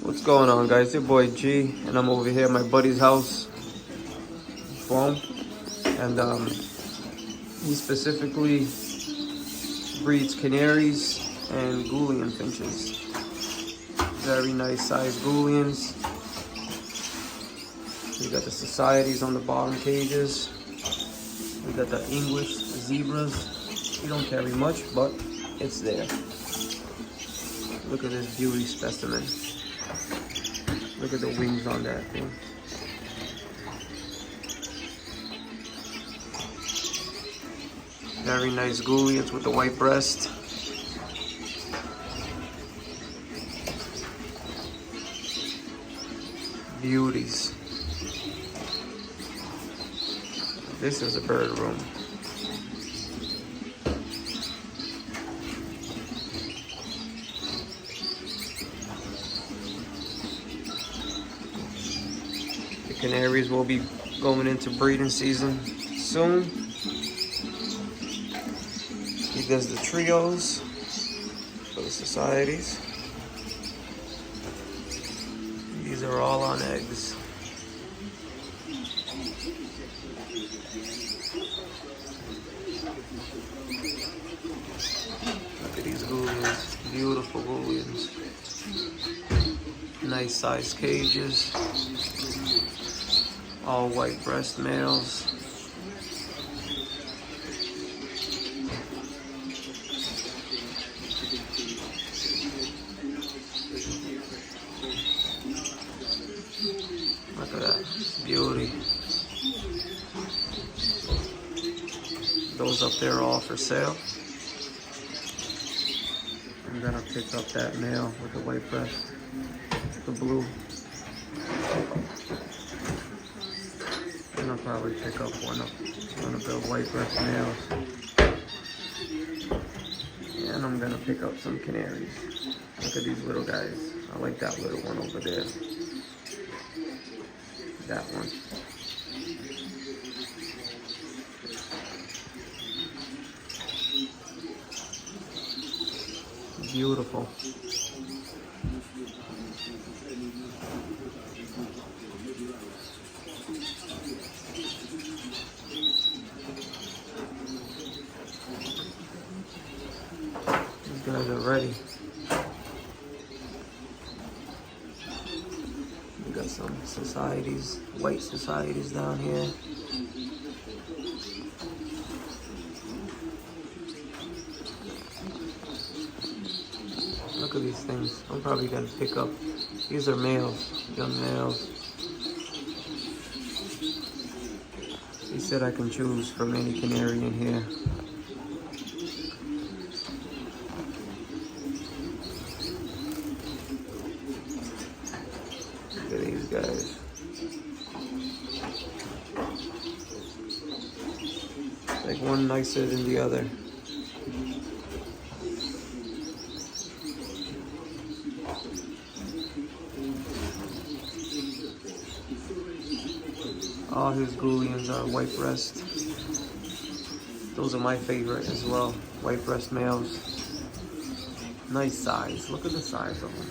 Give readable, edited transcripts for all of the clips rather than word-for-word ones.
What's going on, guys? Your boy G, and I'm over here at my buddy's house, Boom, and he specifically breeds canaries and Goulian finches. Very nice sized Goulians. We got the societies on the bottom cages. We got the English zebras. We don't carry much, but it's there. Look at this beauty specimen. Look at the wings on that thing. Very nice Goulians with the white breast. Beauties. This is a bird room. The canaries will be going into breeding season soon. He does the trios for the societies. These are all on eggs. Look at these Goulians, beautiful Goulians. Nice sized cages. All white breast males. Look at that beauty. Those up there are all for sale. I'm gonna pick up that male with the white breast, the blue. And I'll probably pick up one of the white breast males. And I'm gonna pick up some canaries. Look at these little guys. I like that little one over there. That one. Beautiful. These guys are ready. We got some societies, white societies down here. Look at these things. I'm probably gonna pick up. These are males, young males. He said I can choose from any canary in here. Look at these guys. Like one nicer than the other. All his Goulians are white breast. Those are my favorite as well. White breast males. Nice size. Look at the size of them.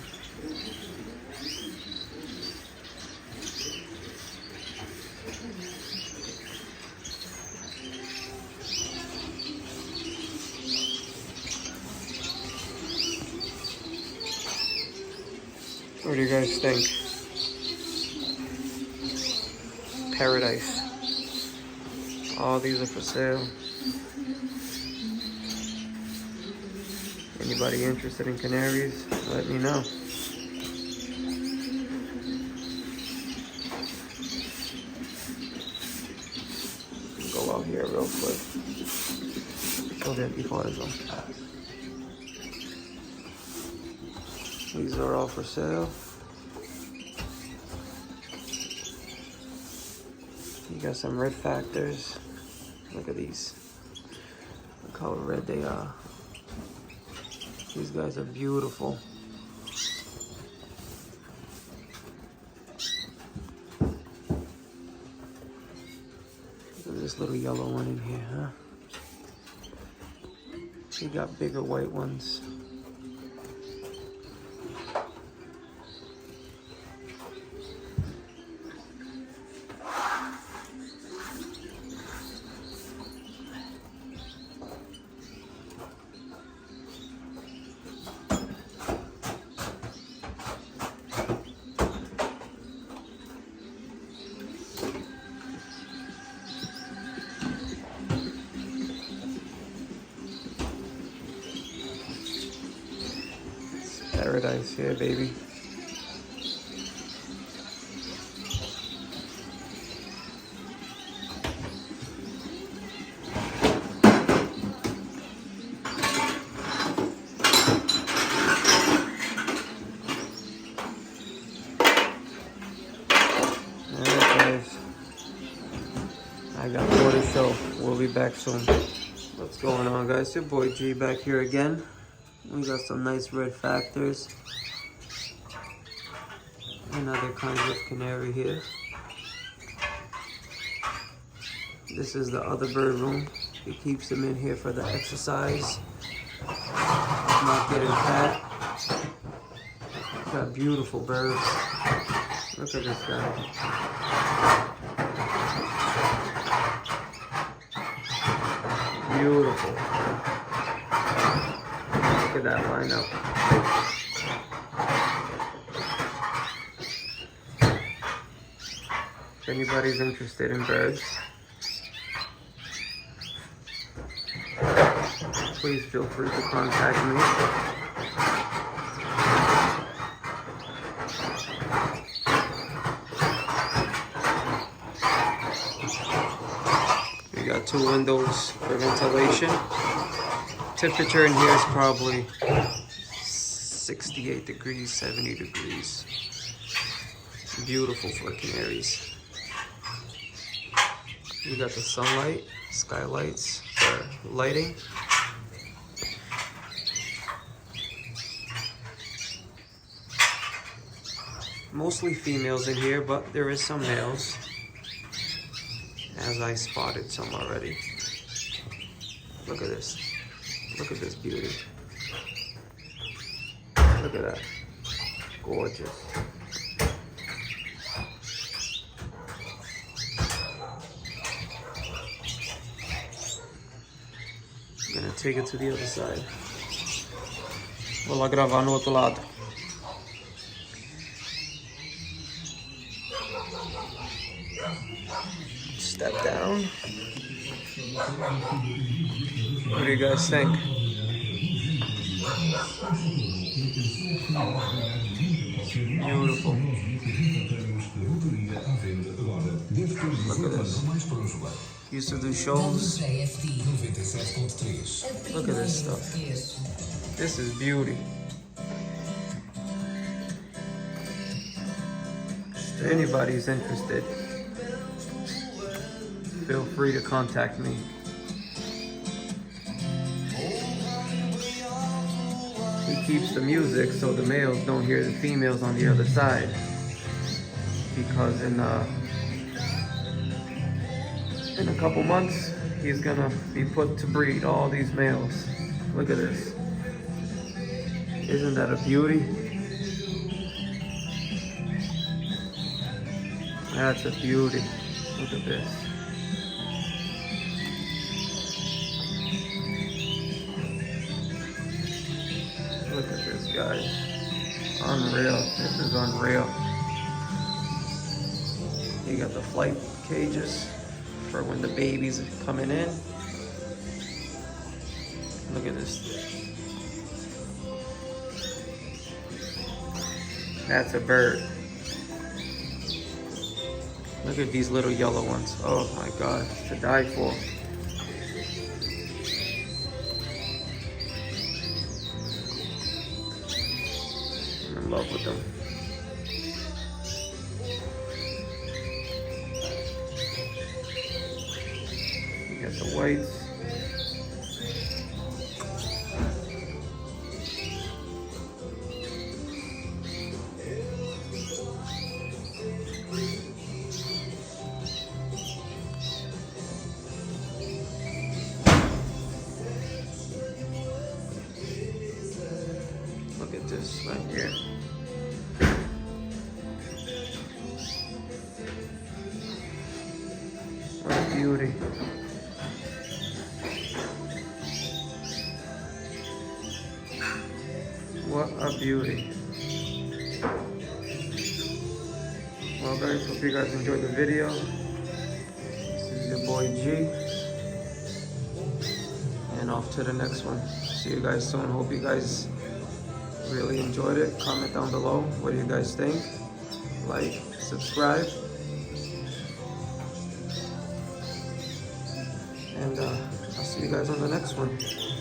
What do you guys think? Paradise. All these are for sale. Anybody interested in canaries, let me know. Go out here real quick. Show them before eso. These are all for sale. You got some red factors. Look at these. Look how red they are. These guys are beautiful. Look at this little yellow one in here, huh? You got bigger white ones. paradise here, baby. I got more to show. We'll be back soon. What's going on, guys? Your boy G back here again. We got some nice red factors and other kinds of canary here. This is the other bird room. He keeps them in here for the exercise, not getting fat. Got beautiful birds. Look at this guy. Beautiful. Look at that lineup. If anybody's interested in birds, please feel free to contact me. We got 2 windows for ventilation. Temperature in here is probably 68 degrees, 70 degrees. Beautiful for canaries. You got the sunlight, skylights for lighting. Mostly females in here, but there is some males, as I spotted some already. Look at this. Look at this beauty. Look at that. Gorgeous. I'm gonna take it to the other side. Vou lá gravar no outro lado. Step down. What do you guys think? Beautiful. Look at this. Used to do shows. Look at this stuff. This is beauty. If anybody's interested, feel free to contact me. He keeps the music so the males don't hear the females on the other side, because in a couple months he's gonna be put to breed all these males. Look at this. Isn't that a beauty? That's a beauty. Look at this. Look at this, guys. Unreal. This is unreal. You got the flight cages for when the babies are coming in. Look at this. That's a bird. Look at these little yellow ones. Oh my God, to die for. I'm in love with them. You got the whites. Look at this right here. What a beauty. What a beauty. Well guys, hope you guys enjoyed the video. This is your boy G. And off to the next one. See you guys soon. Hope you guys Really enjoyed it. Comment down below. What do you guys think? Like, subscribe. And I'll see you guys on the next one.